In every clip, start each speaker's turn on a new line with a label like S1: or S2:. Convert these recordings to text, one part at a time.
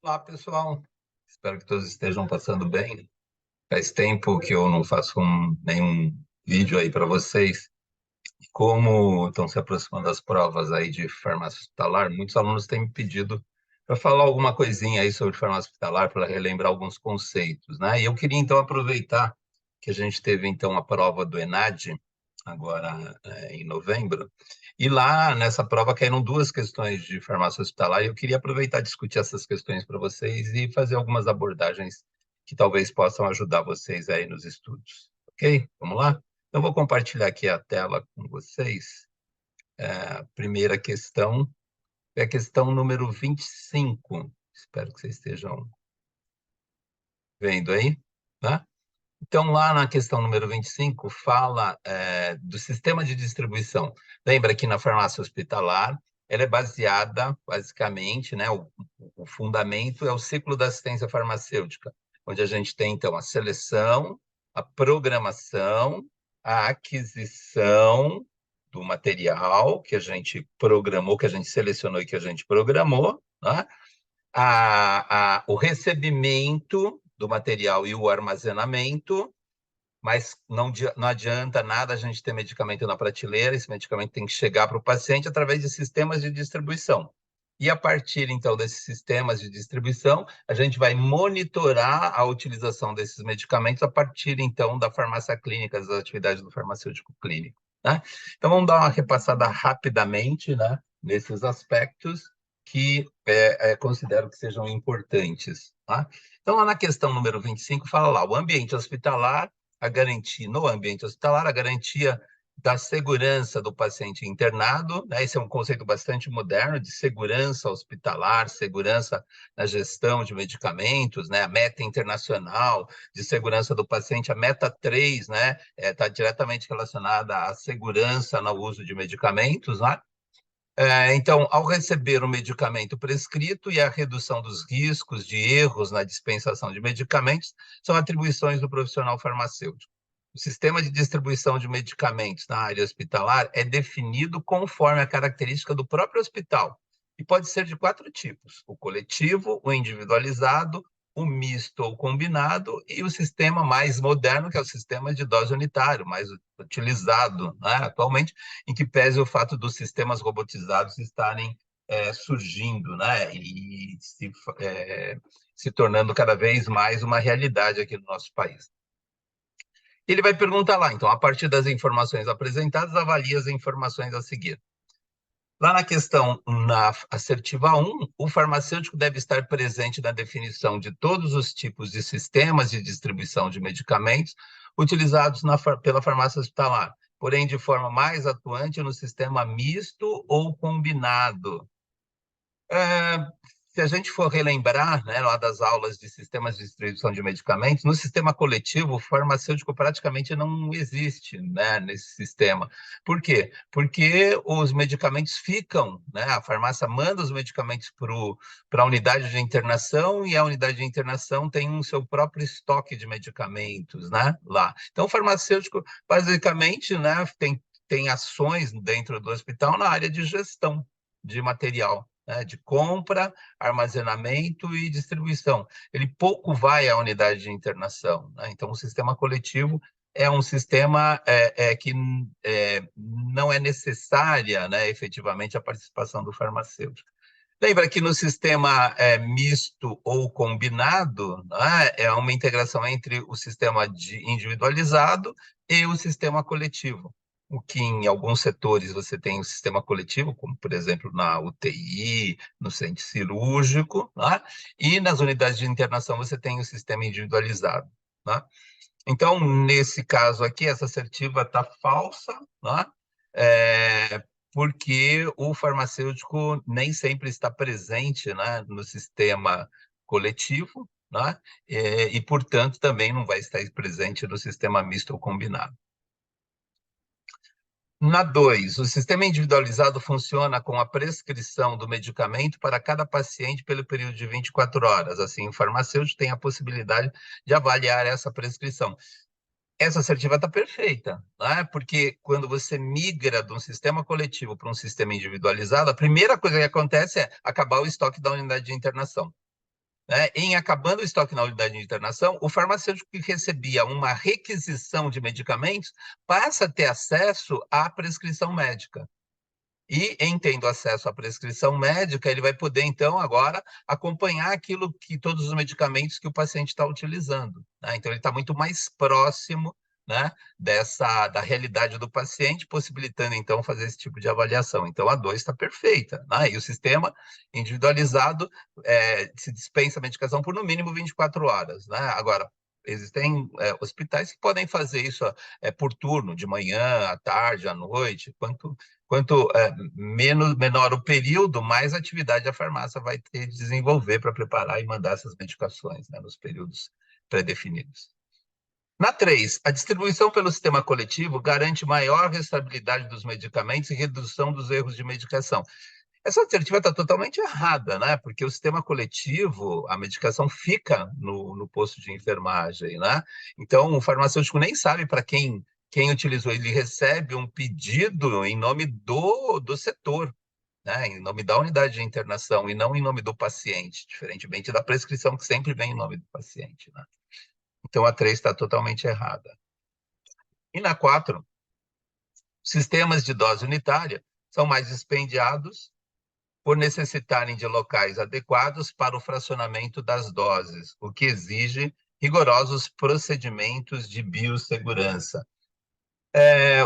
S1: Olá, pessoal. Espero que todos estejam passando bem. Faz tempo que eu não faço nenhum vídeo aí para vocês. Como estão se aproximando as provas aí de farmácia hospitalar, muitos alunos têm me pedido para falar alguma coisinha aí sobre farmácia hospitalar, para relembrar alguns conceitos, né? E eu queria então aproveitar que a gente teve então a prova do ENAD agora em novembro, e lá nessa prova caíram duas questões de farmácia hospitalar, e eu queria aproveitar e discutir essas questões para vocês e fazer algumas abordagens que talvez possam ajudar vocês aí nos estudos. Ok? Vamos lá? Eu vou compartilhar aqui a tela com vocês. A primeira questão é a questão número 25. Espero que vocês estejam vendo aí, tá? Então, lá na questão número 25, fala do sistema de distribuição. Lembra que na farmácia hospitalar, ela é baseada, basicamente, né, o fundamento é o ciclo da assistência farmacêutica, onde a gente tem, então, a seleção, a programação, a aquisição do material que a gente programou, que a gente selecionou e que a gente programou, né? O recebimento do material e o armazenamento, mas não adianta nada a gente ter medicamento na prateleira, esse medicamento tem que chegar para o paciente através de sistemas de distribuição. E a partir, então, desses sistemas de distribuição, a gente vai monitorar a utilização desses medicamentos a partir, então, da farmácia clínica, das atividades do farmacêutico clínico, né? Então, vamos dar uma repassada rapidamente, né, nesses aspectos que considero que sejam importantes, tá? Então, lá na questão número 25, fala lá, o ambiente hospitalar, a garantia, no ambiente hospitalar, a garantia da segurança do paciente internado, né? Esse é um conceito bastante moderno de segurança hospitalar, segurança na gestão de medicamentos, né? A meta internacional de segurança do paciente, a meta 3, né? Está diretamente relacionada à segurança no uso de medicamentos, né? Então, ao receber o medicamento prescrito e a redução dos riscos de erros na dispensação de medicamentos são atribuições do profissional farmacêutico. O sistema de distribuição de medicamentos na área hospitalar é definido conforme a característica do próprio hospital e pode ser de 4 tipos: o coletivo, o individualizado, o misto ou combinado e o sistema mais moderno, que é o sistema de dose unitário, mais utilizado, né, atualmente, em que pese o fato dos sistemas robotizados estarem surgindo, né, e se tornando cada vez mais uma realidade aqui no nosso país. Ele vai perguntar lá, então, a partir das informações apresentadas, avalie as informações a seguir. Lá na questão, na assertiva 1, o farmacêutico deve estar presente na definição de todos os tipos de sistemas de distribuição de medicamentos utilizados pela farmácia hospitalar, porém de forma mais atuante no sistema misto ou combinado. Se a gente for relembrar, né, lá das aulas de sistemas de distribuição de medicamentos, no sistema coletivo, o farmacêutico praticamente não existe, né, nesse sistema. Por quê? Porque os medicamentos ficam, né, a farmácia manda os medicamentos para a unidade de internação e a unidade de internação tem um seu próprio estoque de medicamentos, né, lá. Então, o farmacêutico, basicamente, né, tem ações dentro do hospital na área de gestão de material, né, de compra, armazenamento e distribuição. Ele pouco vai à unidade de internação, né? Então, o sistema coletivo é um sistema que não é necessária, né, efetivamente, a participação do farmacêutico. Lembra que no sistema misto ou combinado, né, é uma integração entre o sistema individualizado e o sistema coletivo. O que em alguns setores você tem o sistema coletivo, como por exemplo na UTI, no centro cirúrgico, né? E nas unidades de internação você tem o sistema individualizado, né? Então, nesse caso aqui, essa assertiva está falsa, né? Porque o farmacêutico nem sempre está presente, né, no sistema coletivo, né? E, portanto, também não vai estar presente no sistema misto ou combinado. Na 2, o sistema individualizado funciona com a prescrição do medicamento para cada paciente pelo período de 24 horas. Assim, o farmacêutico tem a possibilidade de avaliar essa prescrição. Essa assertiva está perfeita, né? Porque quando você migra de um sistema coletivo para um sistema individualizado, a primeira coisa que acontece é acabar o estoque da unidade de internação. né, em acabando o estoque na unidade de internação, o farmacêutico que recebia uma requisição de medicamentos passa a ter acesso à prescrição médica. E, em tendo acesso à prescrição médica, ele vai poder, então, agora, acompanhar aquilo que todos os medicamentos que o paciente está utilizando, né? Então, ele está muito mais próximo, né, da realidade do paciente, possibilitando, então, fazer esse tipo de avaliação. Então, a 2 está perfeita, né? E o sistema individualizado se dispensa a medicação por, no mínimo, 24 horas, né? Agora, existem hospitais que podem fazer isso por turno, de manhã, à tarde, à noite, quanto menor o período, mais atividade a farmácia vai ter de desenvolver para preparar e mandar essas medicações, né, nos períodos pré-definidos. Na 3, a distribuição pelo sistema coletivo garante maior restabilidade dos medicamentos e redução dos erros de medicação. Essa alternativa está totalmente errada, né? Porque o sistema coletivo, a medicação fica no posto de enfermagem, né? Então, o farmacêutico nem sabe para quem utilizou. Ele recebe um pedido em nome do setor, né? Em nome da unidade de internação e não em nome do paciente, diferentemente da prescrição que sempre vem em nome do paciente, né? Então, a 3 está totalmente errada. E na 4, sistemas de dose unitária são mais dispendiados por necessitarem de locais adequados para o fracionamento das doses, o que exige rigorosos procedimentos de biossegurança.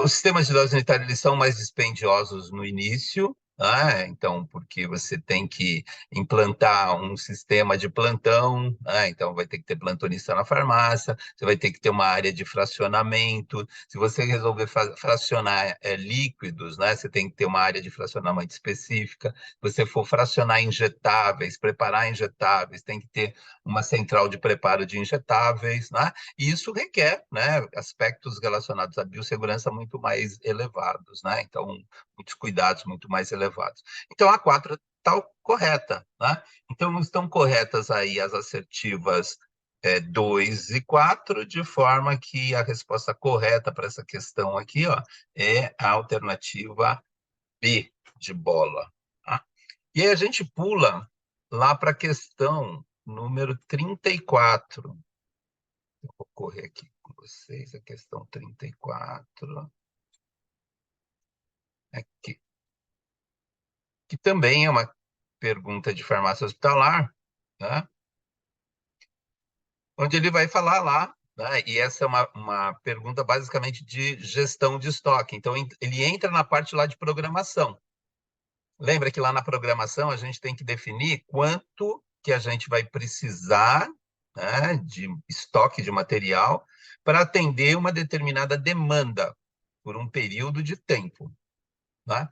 S1: Os sistemas de dose sanitária eles são mais dispendiosos no início, né? Então, porque você tem que implantar um sistema de plantão, né? Então vai ter que ter plantonista na farmácia, você vai ter que ter uma área de fracionamento. Se você resolver fracionar líquidos, né? Você tem que ter uma área de fracionamento específica. Se você for fracionar injetáveis, preparar injetáveis, tem que ter uma central de preparo de injetáveis, né? E isso requer, né, aspectos relacionados à biossegurança muito mais elevados, né? Então, muitos cuidados muito mais elevados. Então, a 4 está correta, né? Então, estão corretas aí as assertivas 2 e 4, de forma que a resposta correta para essa questão aqui, ó, é a alternativa B, de bola. Tá? E aí a gente pula lá para a questão número 34. Vou correr aqui com vocês a questão 34, aqui, que também é uma pergunta de farmácia hospitalar, né? Onde ele vai falar lá, né? E essa é uma pergunta basicamente de gestão de estoque. Então, ele entra na parte lá de programação. Lembra que lá na programação a gente tem que definir quanto que a gente vai precisar, né, de estoque de material para atender uma determinada demanda por um período de tempo, né?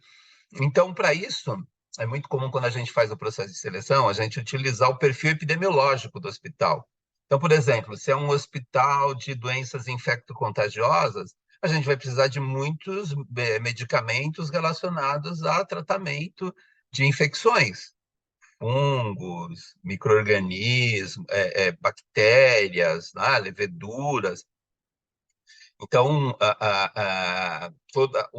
S1: Então, para isso, é muito comum quando a gente faz o processo de seleção, a gente utilizar o perfil epidemiológico do hospital. Então, por exemplo, se é um hospital de doenças infecto-contagiosas, a gente vai precisar de muitos medicamentos relacionados a tratamento de infecções, fungos, micro-organismos, bactérias, né, leveduras. Então, todo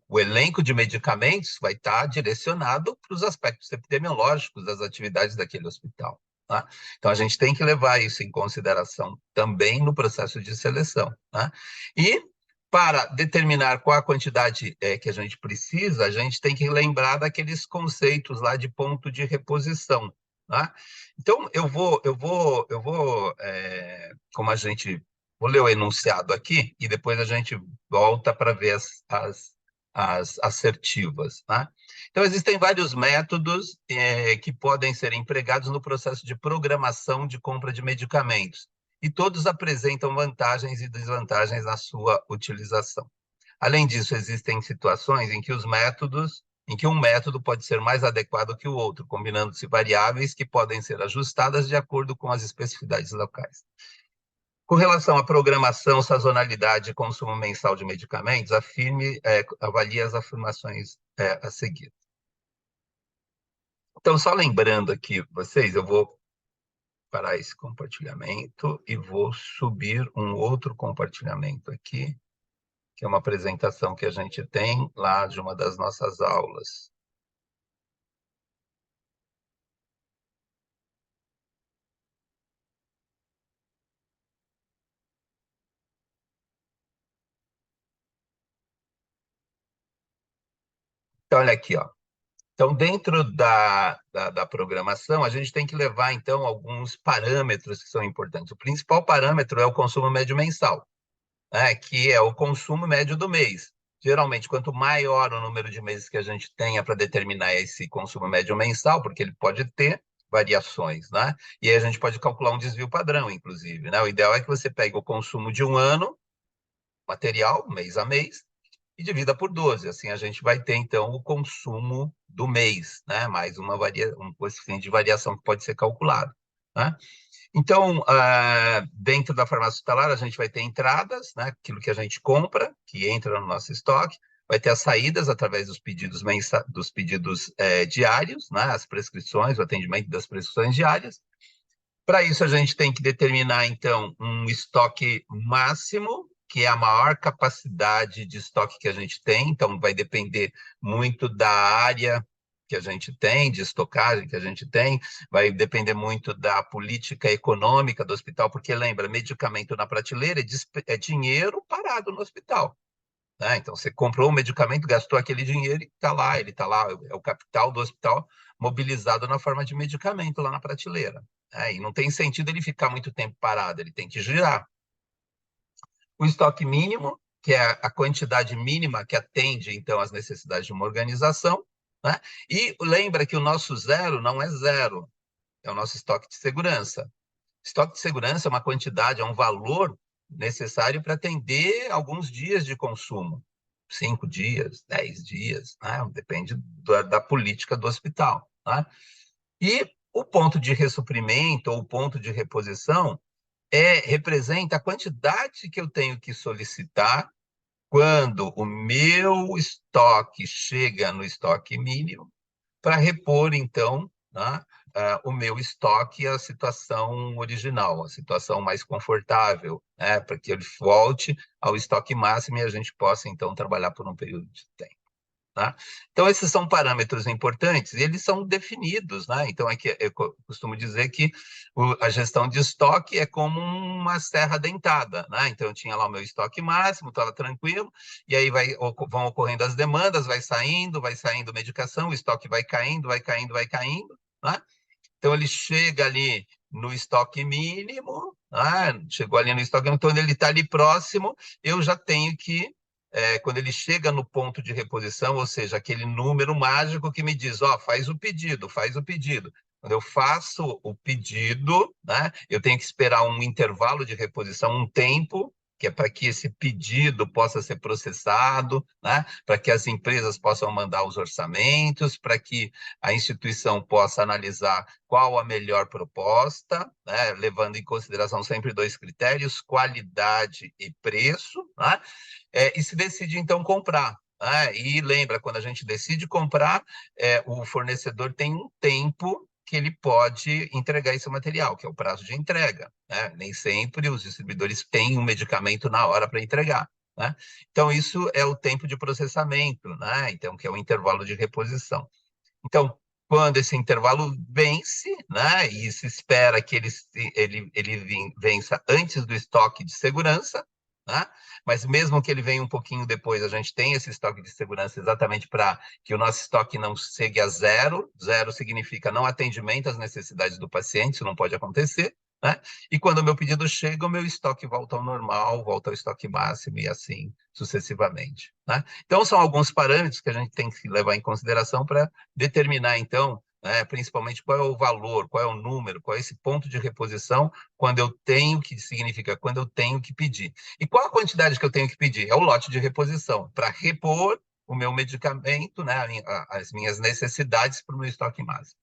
S1: o elenco de medicamentos vai estar direcionado para os aspectos epidemiológicos das atividades daquele hospital. Tá? Então, a gente tem que levar isso em consideração também no processo de seleção. Tá? E, para determinar qual a quantidade que a gente precisa, a gente tem que lembrar daqueles conceitos lá de ponto de reposição. Tá? Então, como a gente vou ler o enunciado aqui e depois a gente volta para ver as assertivas. Tá? Então, existem vários métodos que podem ser empregados no processo de programação de compra de medicamentos, e todos apresentam vantagens e desvantagens na sua utilização. Além disso, existem situações em que um método pode ser mais adequado que o outro, combinando-se variáveis que podem ser ajustadas de acordo com as especificidades locais. Com relação à programação, sazonalidade e consumo mensal de medicamentos, avalie as afirmações a seguir. Então, só lembrando aqui vocês, eu vou parar esse compartilhamento e vou subir um outro compartilhamento aqui, que é uma apresentação que a gente tem lá de uma das nossas aulas. Então, olha aqui, ó. Então, dentro da programação, a gente tem que levar, então, alguns parâmetros que são importantes. O principal parâmetro é o consumo médio mensal, né, que é o consumo médio do mês. Geralmente, quanto maior o número de meses que a gente tenha para determinar esse consumo médio mensal, porque ele pode ter variações, né? E aí a gente pode calcular um desvio padrão, inclusive, né? O ideal é que você pegue o consumo de um ano, material, mês a mês, e divida por 12. Assim a gente vai ter, então, o consumo do mês, né? Mais um coeficiente de variação que pode ser calculado, né? Então, dentro da farmácia hospitalar, a gente vai ter entradas, né? Aquilo que a gente compra, que entra no nosso estoque, vai ter as saídas através dos pedidos diários, né? As prescrições, o atendimento das prescrições diárias. Para isso, a gente tem que determinar, então, um estoque máximo, que é a maior capacidade de estoque que a gente tem. Então, vai depender muito da área que a gente tem, de estocagem que a gente tem, vai depender muito da política econômica do hospital, porque lembra, medicamento na prateleira é dinheiro parado no hospital, né? Então, você comprou um medicamento, gastou aquele dinheiro e ele está lá, é o capital do hospital mobilizado na forma de medicamento lá na prateleira. Né? E não tem sentido ele ficar muito tempo parado, ele tem que girar. O estoque mínimo, que é a quantidade mínima que atende, então, às necessidades de uma organização, né? E lembra que o nosso zero não é zero, é o nosso estoque de segurança. Estoque de segurança é uma quantidade, é um valor necessário para atender alguns dias de consumo. 5 dias, 10 dias, né? Depende da política do hospital. Né? E o ponto de ressuprimento ou o ponto de reposição representa a quantidade que eu tenho que solicitar quando o meu estoque chega no estoque mínimo para repor, então, né, o meu estoque à situação original, a situação mais confortável, né, para que ele volte ao estoque máximo e a gente possa, então, trabalhar por um período de tempo. Tá? Então, esses são parâmetros importantes e eles são definidos. Né? Então, eu costumo dizer que a gestão de estoque é como uma serra dentada. Né? Então, eu tinha lá o meu estoque máximo, estava tranquilo, e aí vão ocorrendo as demandas, vai saindo medicação, o estoque vai caindo, vai caindo, vai caindo. Né? Então, ele chega ali no estoque mínimo, chegou ali no estoque mínimo, então ele está ali próximo, eu já tenho que, quando ele chega no ponto de reposição, ou seja, aquele número mágico que me diz, faz o pedido, faz o pedido. Quando eu faço o pedido, né, eu tenho que esperar um intervalo de reposição, um tempo, que é para que esse pedido possa ser processado, né, para que as empresas possam mandar os orçamentos, para que a instituição possa analisar qual a melhor proposta, né, levando em consideração sempre dois critérios, qualidade e preço, né, e se decide, então, comprar. Né, e lembra, quando a gente decide comprar, o fornecedor tem um tempo que ele pode entregar esse material, que é o prazo de entrega. Né? Nem sempre os distribuidores têm um medicamento na hora para entregar. Né? Então, isso é o tempo de processamento, né? Então, que é o intervalo de reposição. Então, quando esse intervalo vence, né, e se espera que ele vença antes do estoque de segurança, né, mas mesmo que ele venha um pouquinho depois, a gente tem esse estoque de segurança exatamente para que o nosso estoque não chegue a zero. Zero significa não atendimento às necessidades do paciente, isso não pode acontecer. Né? E quando o meu pedido chega, o meu estoque volta ao normal, volta ao estoque máximo e assim sucessivamente. Né? Então, são alguns parâmetros que a gente tem que levar em consideração para determinar, então, principalmente qual é o valor, qual é o número, qual é esse ponto de reposição quando eu tenho que, significa quando eu tenho que pedir. E qual a quantidade que eu tenho que pedir? É o lote de reposição, para repor o meu medicamento, né, as minhas necessidades para o meu estoque máximo.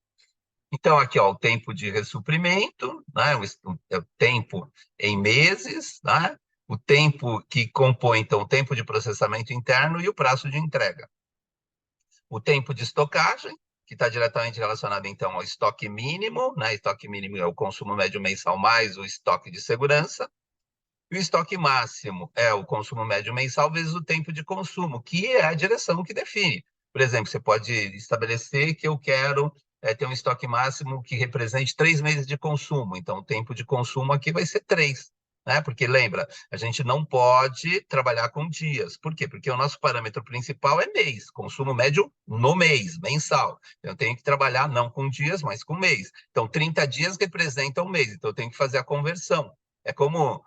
S1: Então, aqui, ó, o tempo de ressuprimento, né, o tempo em meses, né, o tempo que compõe, então, o tempo de processamento interno e o prazo de entrega. O tempo de estocagem, que está diretamente relacionado, então, ao estoque mínimo, né? Estoque mínimo é o consumo médio mensal mais o estoque de segurança. E o estoque máximo é o consumo médio mensal vezes o tempo de consumo, que é a direção que define. Por exemplo, você pode estabelecer que eu quero ter um estoque máximo que represente 3 meses de consumo. Então, o tempo de consumo aqui vai ser 3. né? Porque lembra, a gente não pode trabalhar com dias. Por quê? Porque o nosso parâmetro principal é mês, consumo médio no mês, mensal. Eu tenho que trabalhar não com dias, mas com mês. Então, 30 dias representam um mês, então eu tenho que fazer a conversão. É como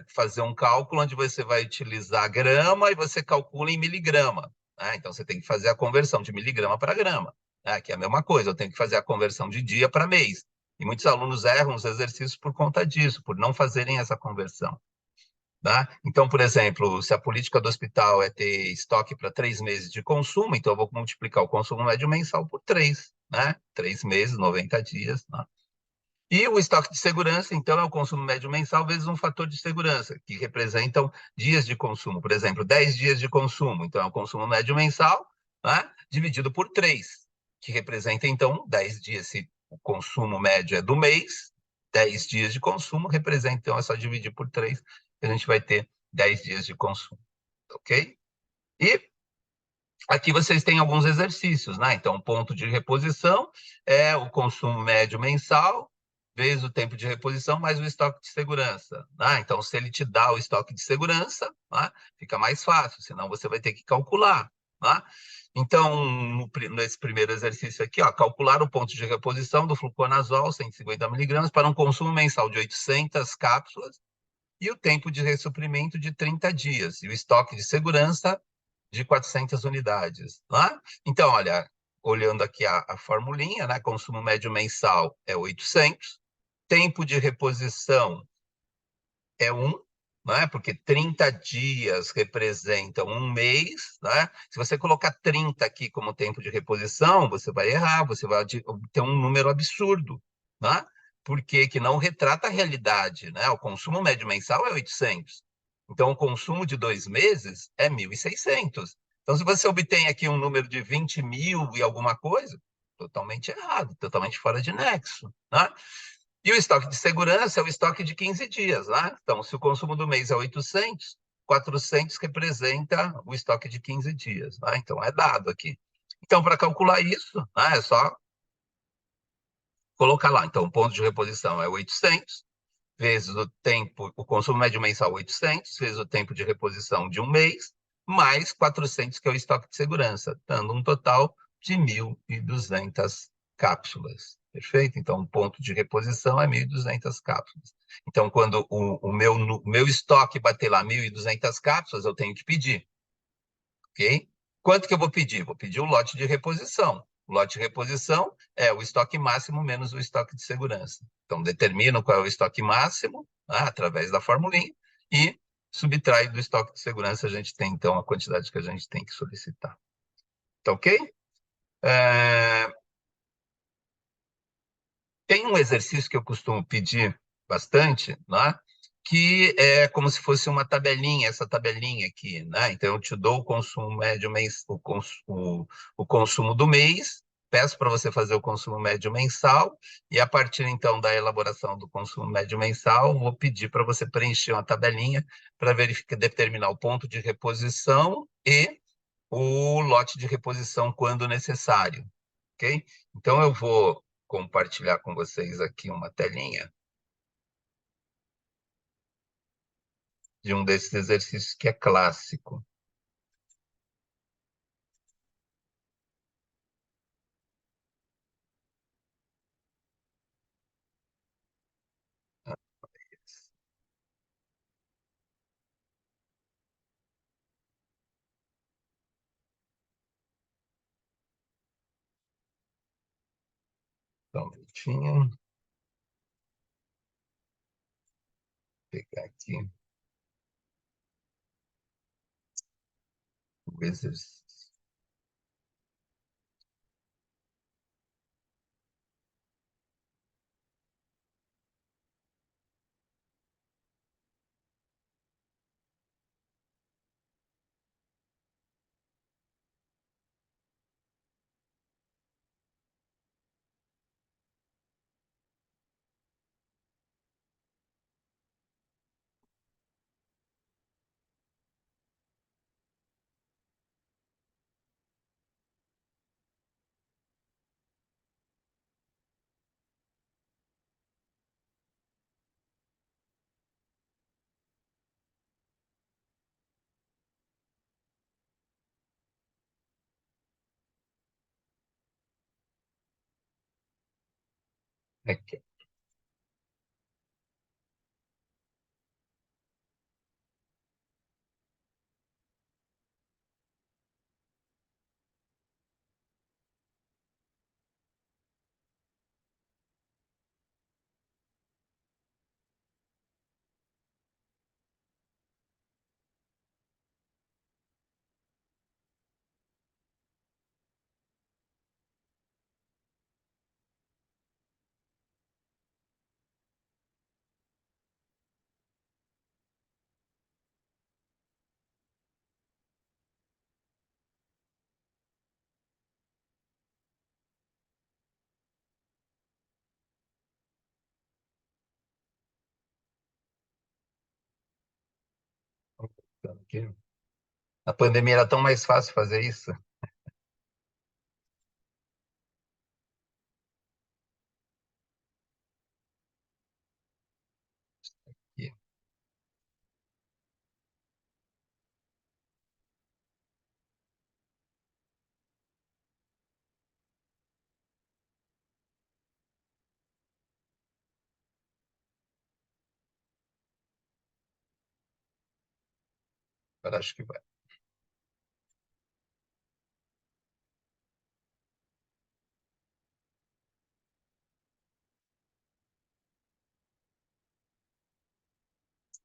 S1: fazer um cálculo onde você vai utilizar grama e você calcula em miligrama. Né? Então, você tem que fazer a conversão de miligrama para grama, né? Que é a mesma coisa, eu tenho que fazer a conversão de dia para mês. E muitos alunos erram os exercícios por conta disso, por não fazerem essa conversão. Tá? Então, por exemplo, se a política do hospital é ter estoque para 3 meses de consumo, então eu vou multiplicar o consumo médio mensal por 3, né? 3 meses, 90 dias. Né? E o estoque de segurança, então, é o consumo médio mensal vezes um fator de segurança, que representam dias de consumo. Por exemplo, 10 dias de consumo, então é o consumo médio mensal, né? Dividido por 3, que representa, então, 10 dias. Se o consumo médio é do mês, 10 dias de consumo representa, então, é só dividir por 3, que a gente vai ter 10 dias de consumo, ok? E aqui vocês têm alguns exercícios, né? Então, o ponto de reposição é o consumo médio mensal, vezes o tempo de reposição, mais o estoque de segurança. Né? Então, se ele te dá o estoque de segurança, né? Fica mais fácil, senão você vai ter que calcular. Né? Então, nesse primeiro exercício aqui, ó, calcular o ponto de reposição do fluconazol, 150 miligramas, para um consumo mensal de 800 cápsulas e o tempo de ressuprimento de 30 dias, e o estoque de segurança de 400 unidades. Né? Então, olha, olhando aqui a formulinha, né? Consumo médio mensal é 800, tempo de reposição é 1, né? Porque 30 dias representam um mês. Né? Se você colocar 30 aqui como tempo de reposição, você vai errar, você vai ter um número absurdo. Né? Porque que não retrata a realidade. Né? O consumo médio mensal é 800. Então, o consumo de 2 meses é 1.600. Então, se você obtém aqui um número de 20 mil e alguma coisa, totalmente errado, totalmente fora de nexo. Né? E o estoque de segurança é o estoque de 15 dias. Né? Então, se o consumo do mês é 800, 400 representa o estoque de 15 dias. Né? Então, é dado aqui. Então, para calcular isso, né, é só colocar lá. Então, o ponto de reposição é 800, vezes o tempo, o consumo médio mensal 800, vezes o tempo de reposição de um mês, mais 400, que é o estoque de segurança, dando um total de 1.200 cápsulas. Perfeito? Então, o ponto de reposição é 1.200 cápsulas. Então, quando o meu estoque bater lá 1.200 cápsulas, eu tenho que pedir, ok? Quanto que eu vou pedir? Vou pedir o lote de reposição. O lote de reposição é o estoque máximo menos o estoque de segurança. Então, determino qual é o estoque máximo, né, através da formulinha, e subtrai do estoque de segurança, a gente tem, então, a quantidade que a gente tem que solicitar. Tá ok? É, Tem um exercício que eu costumo pedir bastante, né? Que é como se fosse uma tabelinha, essa tabelinha aqui, né? Então, eu te dou o consumo médio mês, o consumo do mês, peço para você fazer o consumo médio mensal, e a partir, então, da elaboração do consumo médio mensal, vou pedir para você preencher uma tabelinha para verificar, determinar o ponto de reposição e o lote de reposição quando necessário, ok? Então, eu vou compartilhar com vocês aqui uma telinha de um desses exercícios que é clássico. Só um minutinho, vou pegar aqui o exercício. Aqui. Aqui. A pandemia era tão mais fácil fazer isso. Aqui. Agora acho que vai.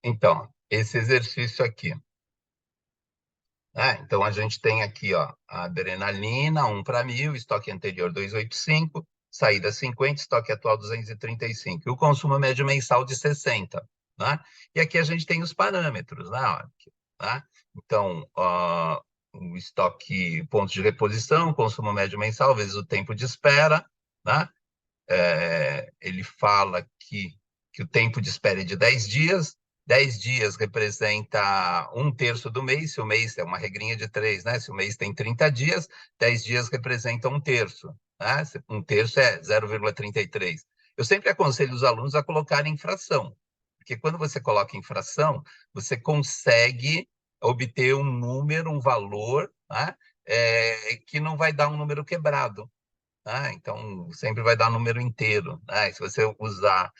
S1: Então, esse exercício aqui. Então, a gente tem aqui, ó, a adrenalina, 1/1000, estoque anterior 285, saída 50, estoque atual 235. E o consumo médio mensal de 60. Né? E aqui a gente tem os parâmetros. Né? Aqui, né? Então, o estoque, pontos de reposição, consumo médio mensal, vezes o tempo de espera. Né? Ele fala que o tempo de espera é de 10 dias, 10 dias representa um terço do mês, se o mês é uma regrinha de 3, né? Se o mês tem 30 dias, 10 dias representa um terço, né? Um terço é 0,33. Eu sempre aconselho os alunos a colocarem em fração, porque quando você coloca em fração, você consegue obter um número, um valor, né? Que não vai dar um número quebrado. Então, sempre vai dar número inteiro. Se você usar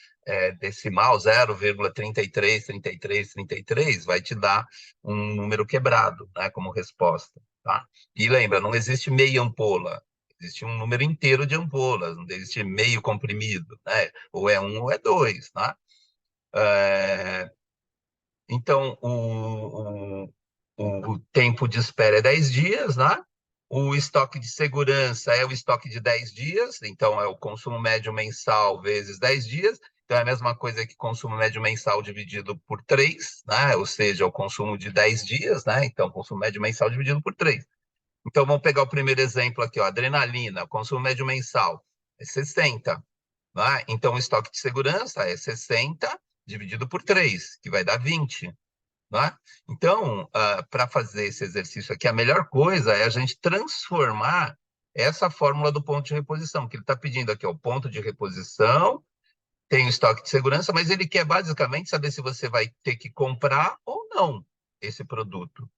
S1: decimal 0,33, 33, 33, vai te dar um número quebrado, como resposta. Tá? E lembra, não existe meia ampola, existe um número inteiro de ampolas, não existe meio comprimido, né? Ou é um ou é dois. Tá? É, então, o tempo de espera é 10 dias, né? O estoque de segurança é o estoque de 10 dias, então é o consumo médio mensal vezes 10 dias. Então é a mesma coisa que consumo médio mensal dividido por 3, né? Ou seja, o consumo de 10 dias, né? Então, consumo médio mensal dividido por 3. Então, vamos pegar o primeiro exemplo aqui, ó, adrenalina, consumo médio mensal é 60. Né? Então, o estoque de segurança é 60 dividido por 3, que vai dar 20. Né? Então, para fazer esse exercício aqui, a melhor coisa é a gente transformar essa fórmula do ponto de reposição, que ele está pedindo aqui, ó, o ponto de reposição, tem o estoque de segurança, mas ele quer basicamente saber se você vai ter que comprar ou não esse produto.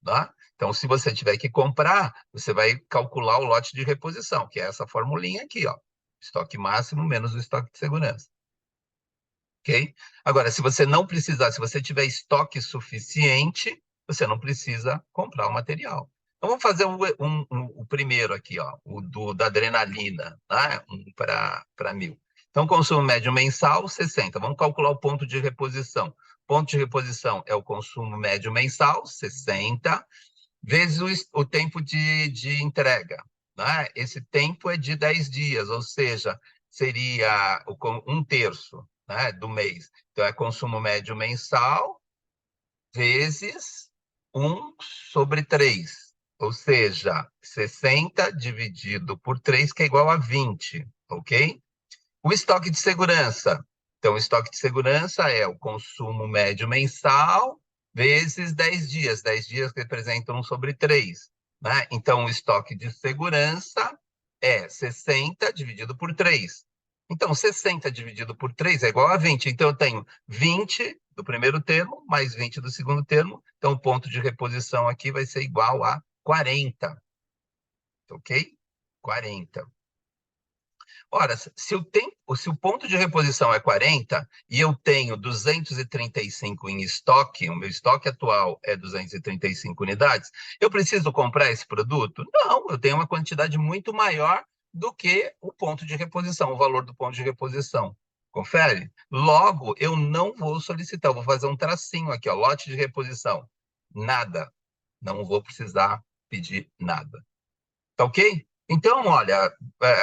S1: Tá? Então, se você tiver que comprar, você vai calcular o lote de reposição, que é essa formulinha aqui, ó, estoque máximo menos o estoque de segurança. Ok? Agora, se você não precisar, se você tiver estoque suficiente, você não precisa comprar o material. Então, vamos fazer o primeiro aqui, ó, da adrenalina, né? 1/1000. Então, consumo médio mensal, 60. Vamos calcular o ponto de reposição. Ponto de reposição é o consumo médio mensal, 60, vezes o tempo de entrega. Né? Esse tempo é de 10 dias, ou seja, seria um terço, né, do mês. Então, é consumo médio mensal vezes 1/3, ou seja, 60 dividido por 3, que é igual a 20, ok? O estoque de segurança. Então, o estoque de segurança é o consumo médio mensal vezes 10 dias. 10 dias representam 1/3. Né? Então, o estoque de segurança é 60 dividido por 3. Então, 60 dividido por 3 é igual a 20. Então, eu tenho 20 do primeiro termo mais 20 do segundo termo. Então, o ponto de reposição aqui vai ser igual a 40. Ok? 40. Ora, se o ponto de reposição é 40 e eu tenho 235 em estoque, o meu estoque atual é 235 unidades, eu preciso comprar esse produto? Não, eu tenho uma quantidade muito maior do que o ponto de reposição, o valor do ponto de reposição. Confere? Logo, eu não vou solicitar, eu vou fazer um tracinho aqui, ó, lote de reposição. Nada. Não vou precisar pedir nada. Tá ok? Então, olha,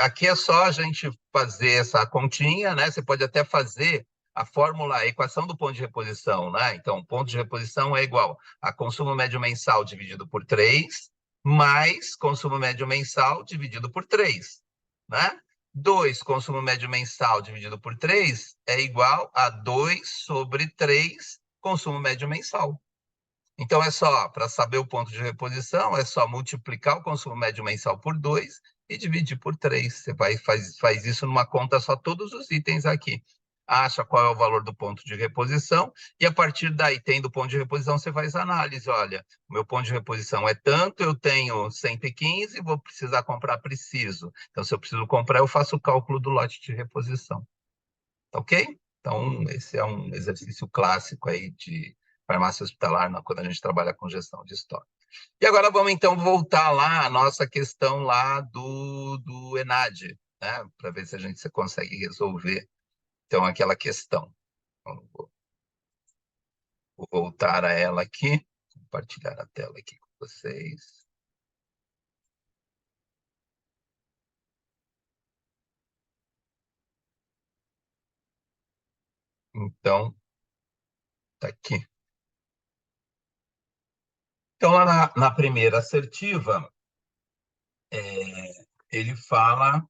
S1: aqui é só a gente fazer essa continha, né? Você pode até fazer a fórmula, a equação do ponto de reposição, né? Então, ponto de reposição é igual a consumo médio mensal dividido por 3, mais consumo médio mensal dividido por 3, né? 2 consumo médio mensal dividido por 3 é igual a 2 sobre 3 consumo médio mensal. Então, é só, para saber o ponto de reposição, é só multiplicar o consumo médio mensal por 2 e dividir por 3. Você faz isso numa conta só, todos os itens aqui. Acha qual é o valor do ponto de reposição e, a partir daí, tendo o ponto de reposição, você faz análise. Olha, o meu ponto de reposição é tanto, eu tenho 115, vou precisar comprar, preciso. Então, se eu preciso comprar, eu faço o cálculo do lote de reposição. Tá ok? Então, esse é um exercício clássico aí de farmácia hospitalar, quando a gente trabalha com gestão de estoque. E agora vamos, então, voltar lá à nossa questão lá do ENAD, né? Para ver se a gente consegue resolver, então, aquela questão. Então, vou voltar a ela aqui, compartilhar a tela aqui com vocês. Então, tá aqui. Então, lá na primeira assertiva, ele fala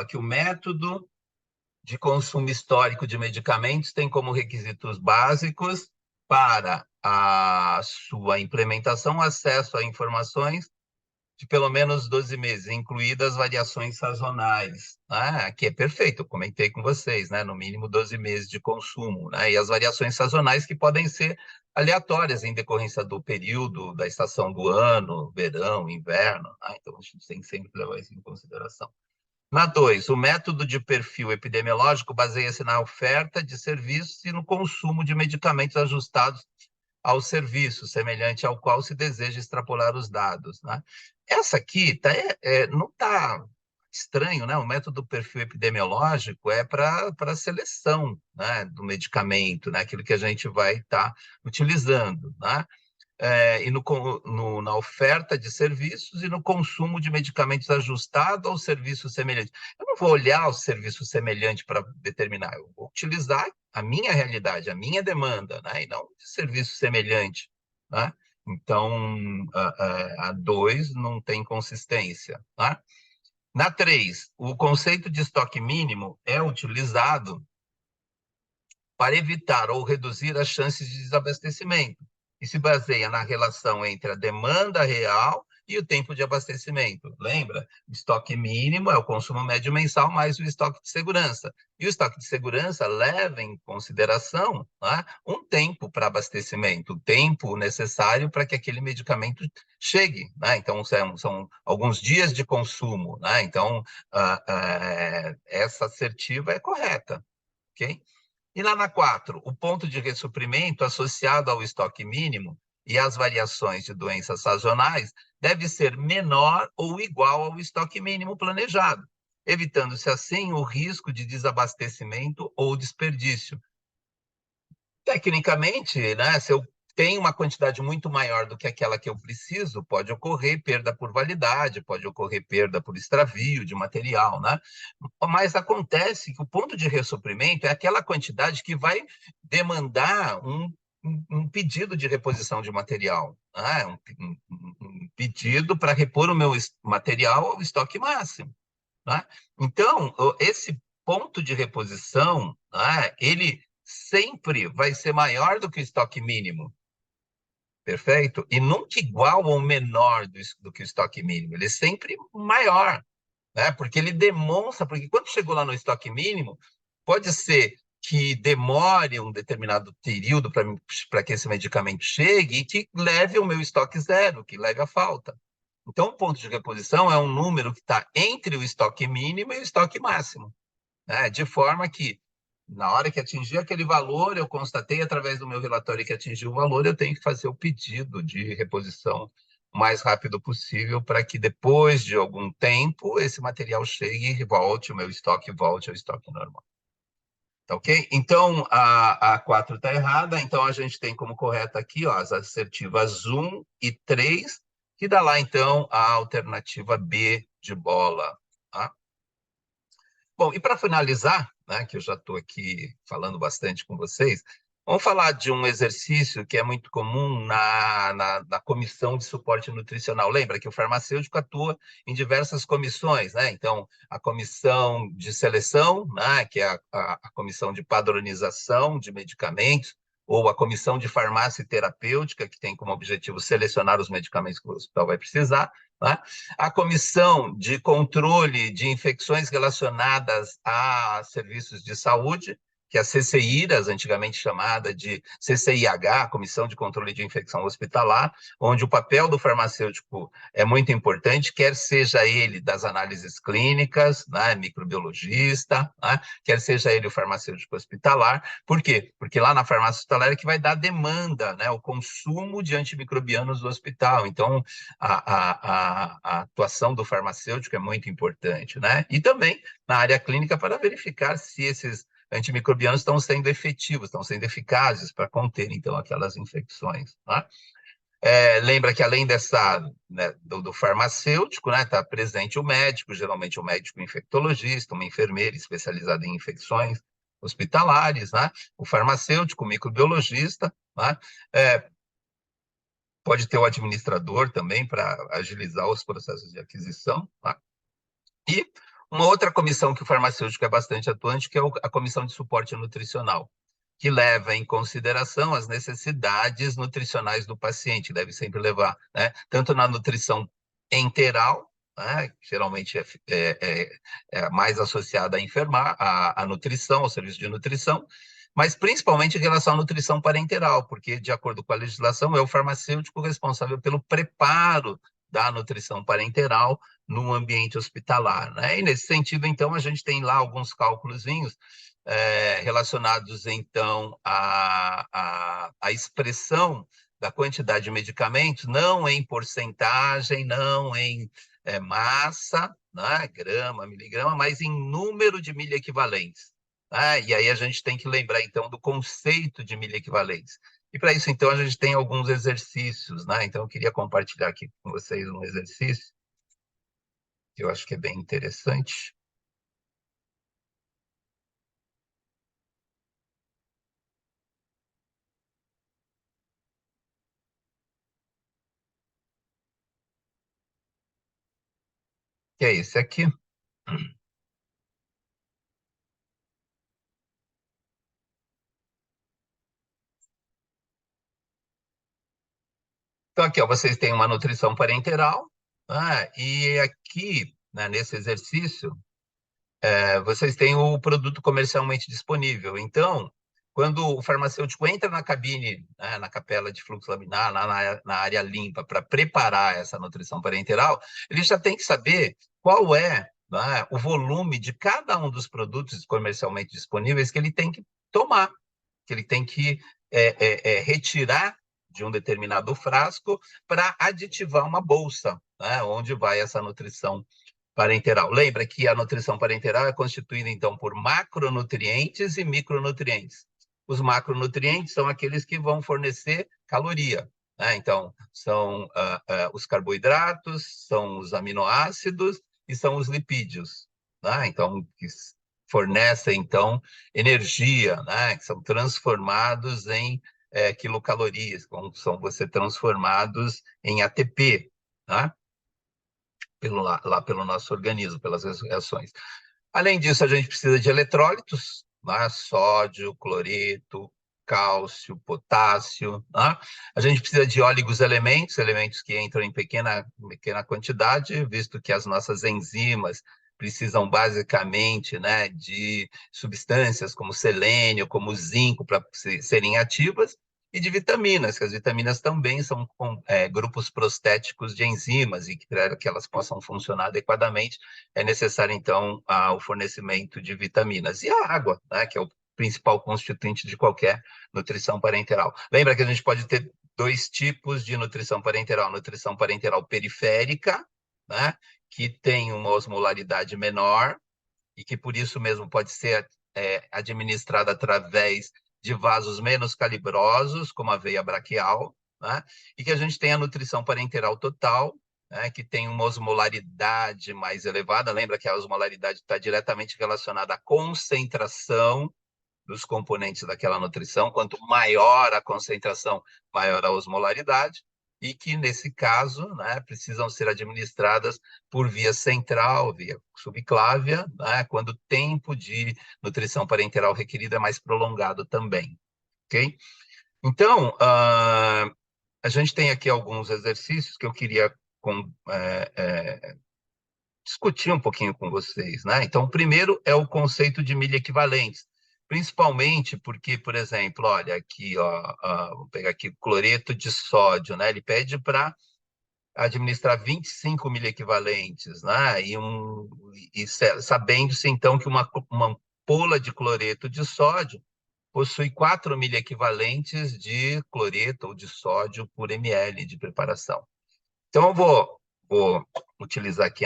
S1: que o método de consumo histórico de medicamentos tem como requisitos básicos para a sua implementação acesso a informações de pelo menos 12 meses, incluídas variações sazonais. Né? Que é perfeito, eu comentei com vocês, né? No mínimo 12 meses de consumo. Né? E as variações sazonais que podem ser aleatórias em decorrência do período, da estação do ano, verão, inverno. Né? Então, a gente tem que sempre levar isso em consideração. Na 2, o método de perfil epidemiológico baseia-se na oferta de serviços e no consumo de medicamentos ajustados ao serviço, semelhante ao qual se deseja extrapolar os dados. Né? Essa aqui não está estranho, né? O método do perfil epidemiológico é para a seleção, né, do medicamento, né? Aquilo que a gente vai estar utilizando. Né? E na oferta de serviços e no consumo de medicamentos ajustado ao serviço semelhante. Eu não vou olhar o serviço semelhante para determinar, eu vou utilizar a minha realidade, a minha demanda, né? E não de serviço semelhante. Né? Então, a 2 não tem consistência. Né? Na 3, o conceito de estoque mínimo é utilizado para evitar ou reduzir as chances de desabastecimento, e se baseia na relação entre a demanda real e o tempo de abastecimento. Lembra? O estoque mínimo é o consumo médio mensal mais o estoque de segurança. E o estoque de segurança leva em consideração, né, um tempo para abastecimento, o tempo necessário para que aquele medicamento chegue. Né? Então, são alguns dias de consumo. Né? Então, essa assertiva é correta. Ok? E lá na 4, o ponto de ressuprimento associado ao estoque mínimo e às variações de doenças sazonais deve ser menor ou igual ao estoque mínimo planejado, evitando-se assim o risco de desabastecimento ou desperdício. Tecnicamente, né, se eu tenho uma quantidade muito maior do que aquela que eu preciso, pode ocorrer perda por validade, pode ocorrer perda por extravio de material, né? Mas acontece que o ponto de ressuprimento é aquela quantidade que vai demandar um pedido de reposição de material, né? Um pedido para repor o meu material ao estoque máximo. Né? Então, esse ponto de reposição, né, ele sempre vai ser maior do que o estoque mínimo, perfeito? E nunca igual ou menor do que o estoque mínimo, ele é sempre maior, né? Porque ele demonstra, porque quando chegou lá no estoque mínimo, pode ser que demore um determinado período para que esse medicamento chegue e que leve o meu estoque zero, que leve a falta. Então, o ponto de reposição é um número que está entre o estoque mínimo e o estoque máximo, né? De forma que, na hora que atingir aquele valor, eu constatei através do meu relatório que atingiu o valor, eu tenho que fazer o pedido de reposição o mais rápido possível para que depois de algum tempo esse material chegue e volte, o meu estoque volte ao estoque normal. Tá ok? Então, a 4 está errada, então a gente tem como correta aqui ó, as assertivas 1 e 3, que dá lá, então, a alternativa B de bola. Tá? Bom, e para finalizar, né, que eu já estou aqui falando bastante com vocês, vamos falar de um exercício que é muito comum na comissão de suporte nutricional. Lembra que o farmacêutico atua em diversas comissões, né? Então, a comissão de seleção, né, que é a comissão de padronização de medicamentos, ou a comissão de farmácia e terapêutica, que tem como objetivo selecionar os medicamentos que o hospital vai precisar, né? A comissão de controle de infecções relacionadas a serviços de saúde, que é a CCIRAS, antigamente chamada de CCIH, Comissão de Controle de Infecção Hospitalar, onde o papel do farmacêutico é muito importante, quer seja ele das análises clínicas, né, microbiologista, né, quer seja ele o farmacêutico hospitalar. Por quê? Porque lá na farmácia hospitalar é que vai dar a demanda, né, o consumo de antimicrobianos do hospital. Então, a atuação do farmacêutico é muito importante, né? E também na área clínica para verificar se esses antimicrobianos estão sendo efetivos, estão sendo eficazes para conter, então, aquelas infecções, né? Lembra que além dessa, né, do farmacêutico, né, está presente o médico, geralmente o médico infectologista, uma enfermeira especializada em infecções hospitalares, né? O farmacêutico, o microbiologista, né? Pode ter o administrador também para agilizar os processos de aquisição, tá? E uma outra comissão que o farmacêutico é bastante atuante, que é a comissão de suporte nutricional, que leva em consideração as necessidades nutricionais do paciente, deve sempre levar, né? Tanto na nutrição enteral, né? Geralmente é mais associada à nutrição, ao serviço de nutrição, mas principalmente em relação à nutrição parenteral, porque, de acordo com a legislação, é o farmacêutico responsável pelo preparo da nutrição parenteral no ambiente hospitalar, né? E nesse sentido, então, a gente tem lá alguns cálculozinhos relacionados, então, à expressão da quantidade de medicamentos, não em porcentagem, não em massa, né, grama, miligrama, mas em número de miliequivalentes. Né? E aí a gente tem que lembrar, então, do conceito de miliequivalentes. E para isso, então, a gente tem alguns exercícios, né? Então, eu queria compartilhar aqui com vocês um exercício que eu acho que é bem interessante. Que é esse aqui. Então, aqui, ó, vocês têm uma nutrição parenteral, né? E aqui, né, nesse exercício, vocês têm o produto comercialmente disponível. Então, quando o farmacêutico entra na cabine, né, na capela de fluxo laminar, na área limpa, para preparar essa nutrição parenteral, ele já tem que saber qual é, né, o volume de cada um dos produtos comercialmente disponíveis que ele tem que tomar, que ele tem que retirar de um determinado frasco para aditivar uma bolsa, né, onde vai essa nutrição parenteral. Lembra que a nutrição parenteral é constituída, então, por macronutrientes e micronutrientes. Os macronutrientes são aqueles que vão fornecer caloria, né? Então, são os carboidratos, são os aminoácidos e são os lipídios, né? Então, que fornecem, então, energia, né? Que são transformados em quilocalorias, são você transformados em ATP, né? Lá pelo nosso organismo, pelas reações. Além disso, a gente precisa de eletrólitos, né? Sódio, cloreto, cálcio, potássio. Né? A gente precisa de elementos que entram em pequena quantidade, visto que as nossas enzimas precisam basicamente, né, de substâncias como selênio, como zinco, para serem ativas. e de vitaminas, que as vitaminas também são grupos prostéticos de enzimas, e que para que elas possam funcionar adequadamente, é necessário, então, o fornecimento de vitaminas. E a água, né, que é o principal constituinte de qualquer nutrição parenteral. Lembra que a gente pode ter dois tipos de nutrição parenteral periférica, né, que tem uma osmolaridade menor, e que por isso mesmo pode ser administrada através de vasos menos calibrosos, como a veia braquial, né? E que a gente tem a nutrição parenteral total, né? Que tem uma osmolaridade mais elevada. Lembra que a osmolaridade está diretamente relacionada à concentração dos componentes daquela nutrição. Quanto maior a concentração, maior a osmolaridade, e que, nesse caso, né, precisam ser administradas por via central, via subclávia, né, quando o tempo de nutrição parenteral requerido é mais prolongado também. Ok? Então, a gente tem aqui alguns exercícios que eu queria discutir um pouquinho com vocês, né? Então, o primeiro é o conceito de milha equivalentes, principalmente porque, por exemplo, olha aqui, ó, vou pegar aqui cloreto de sódio, né? Ele pede para administrar 25 milha equivalentes, né? E sabendo-se então que uma ampola de cloreto de sódio possui 4 milha equivalentes de cloreto ou de sódio por ml de preparação. Então, eu vou utilizar aqui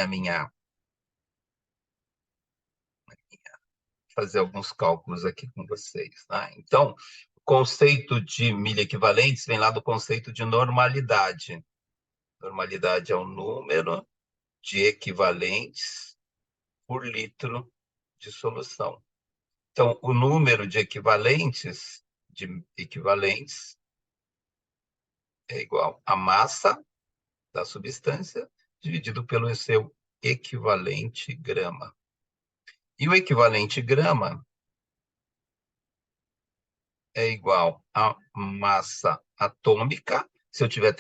S1: fazer alguns cálculos aqui com vocês. Tá? Então, o conceito de milha equivalentes vem lá do conceito de normalidade. Normalidade é o número de equivalentes por litro de solução. Então, o número de equivalentes é igual à massa da substância dividido pelo seu equivalente grama. E o equivalente grama é igual à massa atômica, se eu estiver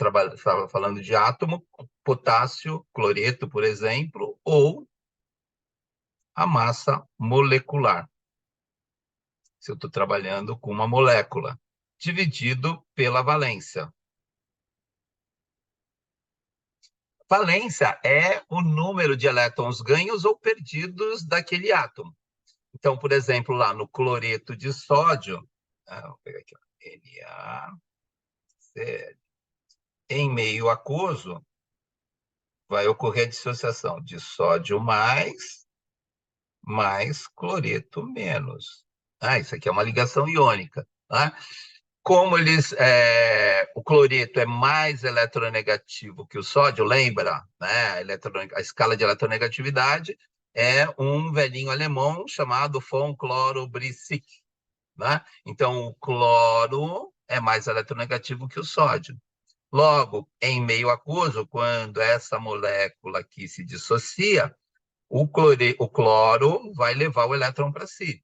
S1: falando de átomo, potássio, cloreto, por exemplo, ou a massa molecular, se eu estou trabalhando com uma molécula, dividido pela valência. Valência é o número de elétrons ganhos ou perdidos daquele átomo. Então, por exemplo, lá no cloreto de sódio, vou pegar aqui, NaCl, em meio aquoso, vai ocorrer a dissociação de sódio mais cloreto menos. Isso aqui é uma ligação iônica. Tá? Como o cloreto é mais eletronegativo que o sódio, lembra? Né? A escala de eletronegatividade é um velhinho alemão chamado von Cloro-Brisich. Né? Então, o cloro é mais eletronegativo que o sódio. Logo, em meio aquoso, quando essa molécula aqui se dissocia, o cloro vai levar o elétron para si.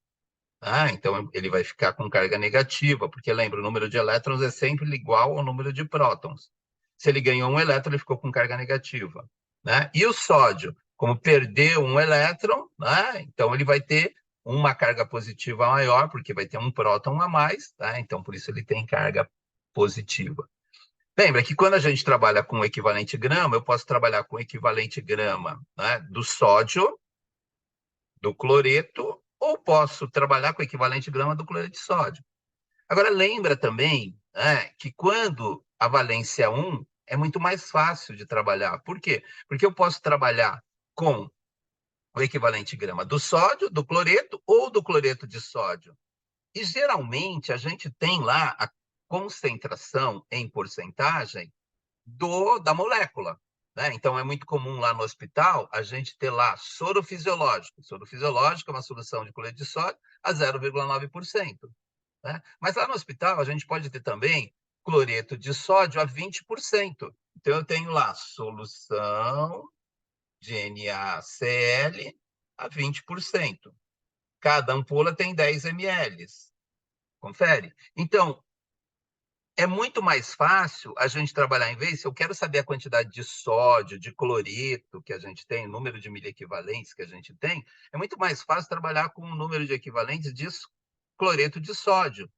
S1: Então, ele vai ficar com carga negativa, porque lembra, o número de elétrons é sempre igual ao número de prótons. Se ele ganhou um elétron, ele ficou com carga negativa. Né? E o sódio, como perdeu um elétron, né? Então ele vai ter uma carga positiva maior, porque vai ter um próton a mais, tá? Então por isso ele tem carga positiva. Lembra que quando a gente trabalha com o equivalente grama, eu posso trabalhar com o equivalente grama, né, do sódio, do cloreto, ou posso trabalhar com o equivalente grama do cloreto de sódio. Agora, lembra também, né, que quando a valência é 1, é muito mais fácil de trabalhar. Por quê? Porque eu posso trabalhar com o equivalente grama do sódio, do cloreto ou do cloreto de sódio. E, geralmente, a gente tem lá a concentração em porcentagem da molécula. Né? Então, é muito comum lá no hospital a gente ter lá soro fisiológico. Soro fisiológico é uma solução de cloreto de sódio a 0,9%. Né? Mas lá no hospital a gente pode ter também cloreto de sódio a 20%. Então, eu tenho lá solução de NaCl a 20%. Cada ampola tem 10 ml. Confere? Então, é muito mais fácil a gente trabalhar, em vez, se eu quero saber a quantidade de sódio, de cloreto que a gente tem, o número de milha equivalentes que a gente tem, é muito mais fácil trabalhar com o número de equivalentes de cloreto de sódio.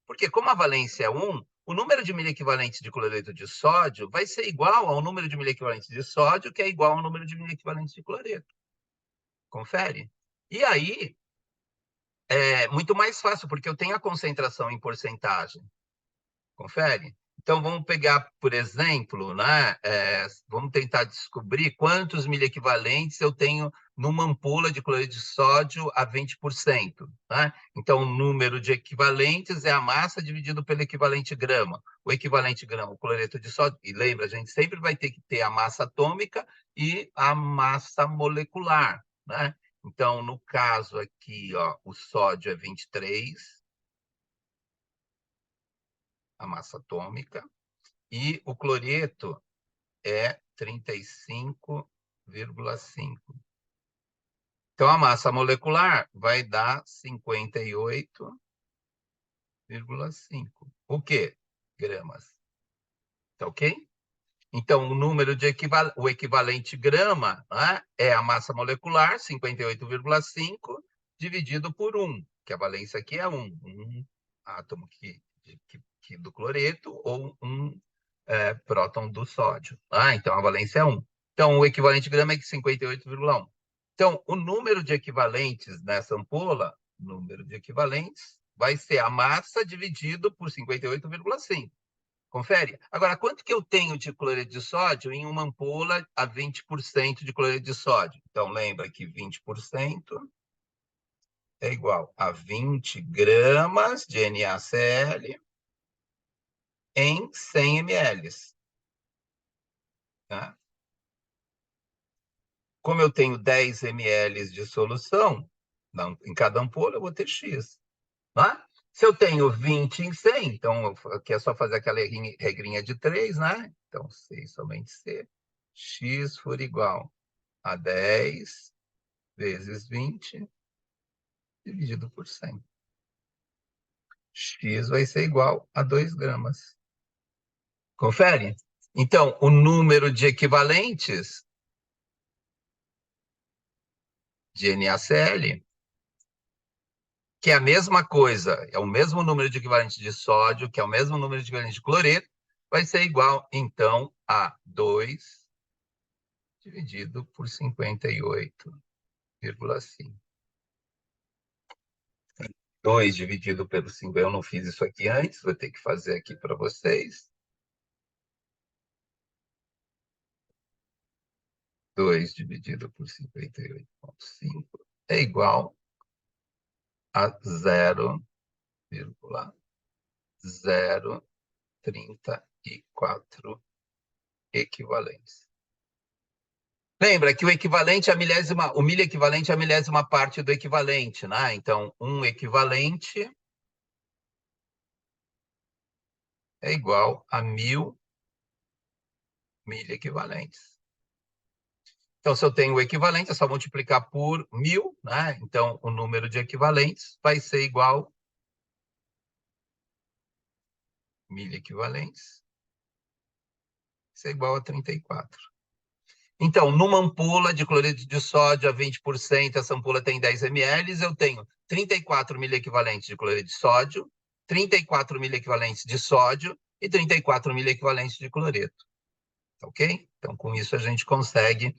S1: Porque como a valência é 1, o número de milha equivalentes de cloreto de sódio vai ser igual ao número de milha equivalentes de sódio, que é igual ao número de milha equivalentes de cloreto. Confere? E aí, é muito mais fácil, porque eu tenho a concentração em porcentagem. Confere? Então, vamos pegar, por exemplo, né, vamos tentar descobrir quantos miliequivalentes eu tenho numa ampola de cloreto de sódio a 20%. Né? Então, o número de equivalentes é a massa dividido pelo equivalente grama. O equivalente grama, o cloreto de sódio, e lembra, a gente sempre vai ter que ter a massa atômica e a massa molecular. Né? Então, no caso aqui, ó, o sódio é 23, a massa atômica, e o cloreto é 35,5. Então, a massa molecular vai dar 58,5. O quê? Gramas. Tá ok? Então, o número de o equivalente grama, né, é a massa molecular, 58,5, dividido por 1, que a valência aqui é 1. Um átomo do cloreto ou um próton do sódio. Então, a valência é 1. Então, o equivalente grama é 58,1. Então, o número de equivalentes nessa ampola, número de equivalentes, vai ser a massa dividido por 58,5. Confere? Agora, quanto que eu tenho de cloreto de sódio em uma ampola a 20% de cloreto de sódio? Então, lembra que 20% é igual a 20 gramas de NaCl em 100 ml. Tá? Como eu tenho 10 ml de solução, em cada ampola eu vou ter X. Tá? Se eu tenho 20 em 100, então aqui é só fazer aquela regrinha de 3, né? Então, C somente C. X for igual a 10 vezes 20 dividido por 100. X vai ser igual a 2 gramas. Confere? Então, o número de equivalentes de NaCl, que é a mesma coisa, é o mesmo número de equivalentes de sódio, que é o mesmo número de equivalentes de cloreto, vai ser igual, então, a 2 dividido por 58,5. 2 dividido pelo 5, eu não fiz isso aqui antes, vou ter que fazer aqui para vocês. 2 dividido por 58,5 é igual a 0,034 equivalentes. Lembra que o equivalente é a milésima, o milha equivalente é a milésima parte do equivalente, né? Então, um equivalente é igual a 1.000 milha equivalentes. Então, se eu tenho o equivalente, é só multiplicar por 1.000, né? Então, o número de equivalentes vai ser igual a 1.000 equivalentes, isso é igual a 34. Então, numa ampola de cloreto de sódio a 20%, essa ampola tem 10 ml, eu tenho 34 miliequivalentes de cloreto de sódio, 34 miliequivalentes de sódio e 34 miliequivalentes de cloreto. Ok? Então, com isso, a gente consegue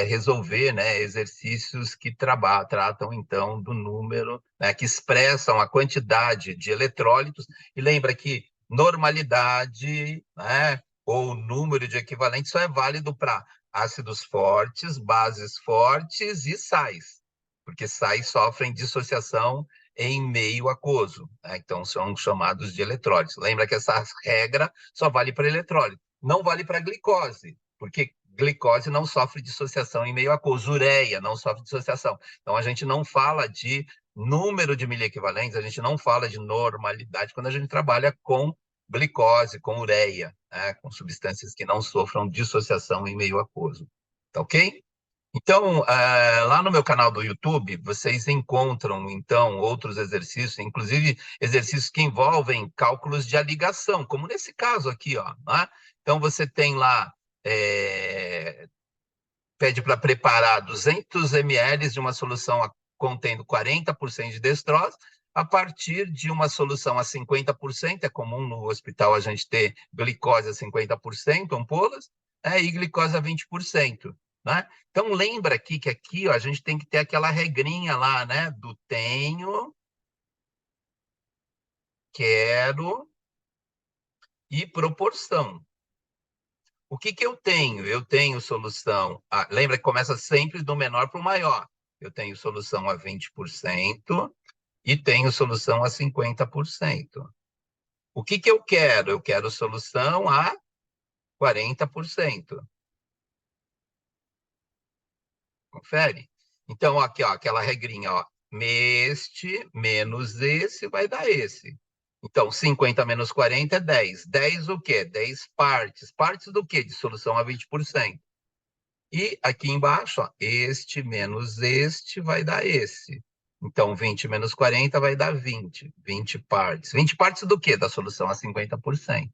S1: resolver, né, exercícios que tratam, então, do número, né, que expressam a quantidade de eletrólitos. E lembra que normalidade, né, ou número de equivalentes só é válido para ácidos fortes, bases fortes e sais, porque sais sofrem dissociação em meio aquoso, né? Então são chamados de eletrólitos. Lembra que essa regra só vale para eletrólito, não vale para glicose, porque glicose não sofre dissociação em meio aquoso, ureia não sofre dissociação. Então a gente não fala de número de miliequivalentes, a gente não fala de normalidade quando a gente trabalha com glicose, com ureia, né, com substâncias que não sofram dissociação em meio aquoso. Tá ok? Então, lá no meu canal do YouTube, vocês encontram, então, outros exercícios, inclusive exercícios que envolvem cálculos de ligação, como nesse caso aqui, ó. Né? Então, você tem lá, pede para preparar 200 ml de uma solução contendo 40% de dextrose, a partir de uma solução a 50%, é comum no hospital a gente ter glicose a 50%, ampolas, e glicose a 20%. Né? Então, lembra aqui que aqui ó, a gente tem que ter aquela regrinha lá, né? Do tenho, quero e proporção. O que, que eu tenho? Eu tenho solução. Lembra que começa sempre do menor para o maior. Eu tenho solução a 20% e tenho solução a 50%. O que, que eu quero? Eu quero solução a 40%. Confere? Então, aqui, ó, aquela regrinha, ó, este menos esse vai dar esse. Então, 50 menos 40 é 10. 10 o quê? 10 partes. Partes do quê? De solução a 20%. E aqui embaixo, ó, este menos este vai dar esse. Então, 20 menos 40 vai dar 20. 20 partes. 20 partes do quê? Da solução a 50%.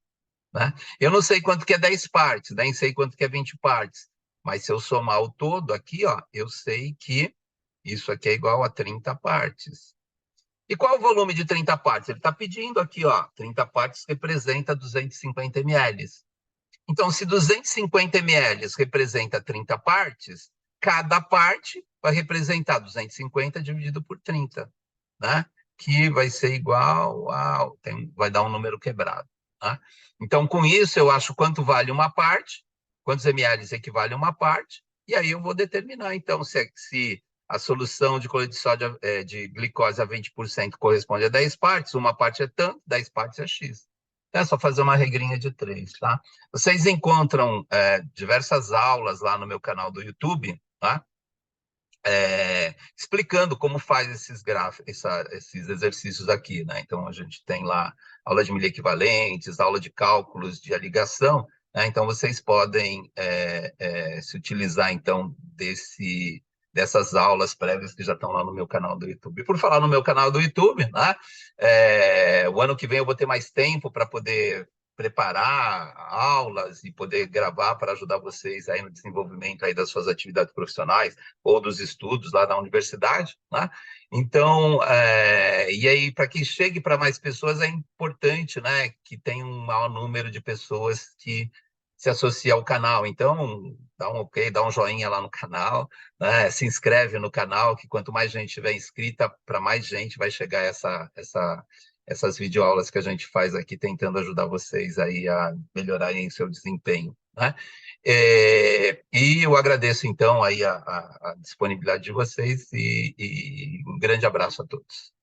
S1: Né? Eu não sei quanto que é 10 partes, nem sei quanto que é 20 partes. Mas se eu somar o todo aqui, ó, eu sei que isso aqui é igual a 30 partes. E qual é o volume de 30 partes? Ele está pedindo aqui, ó, 30 partes representa 250 ml. Então, se 250 ml representa 30 partes, cada parte vai representar 250 dividido por 30, né? Que vai ser igual a... vai dar um número quebrado. Né? Então, com isso, eu acho quanto vale uma parte, quantos ml equivale a uma parte, e aí eu vou determinar, então, se a solução de cloreto de sódio de glicose a 20% corresponde a 10 partes, uma parte é tanto, 10 partes é X. É só fazer uma regrinha de 3, tá? Vocês encontram diversas aulas lá no meu canal do YouTube, tá? Explicando como faz esses gráficos, esses exercícios aqui, né? Então, a gente tem lá aula de milha equivalentes, aula de cálculos de ligação, né? Então, vocês podem se utilizar, então, dessas aulas prévias que já estão lá no meu canal do YouTube. E por falar no meu canal do YouTube, né? O ano que vem eu vou ter mais tempo para poder preparar aulas e poder gravar para ajudar vocês aí no desenvolvimento aí das suas atividades profissionais ou dos estudos lá da universidade, né? Então, e aí, para que chegue para mais pessoas, é importante, né, que tenha um maior número de pessoas que se associem ao canal. Então, dá um ok, dá um joinha lá no canal, né? Se inscreve no canal, que quanto mais gente tiver inscrita, para mais gente vai chegar essas videoaulas que a gente faz aqui, tentando ajudar vocês aí a melhorarem seu desempenho, né? E eu agradeço, então, aí a disponibilidade de vocês e um grande abraço a todos.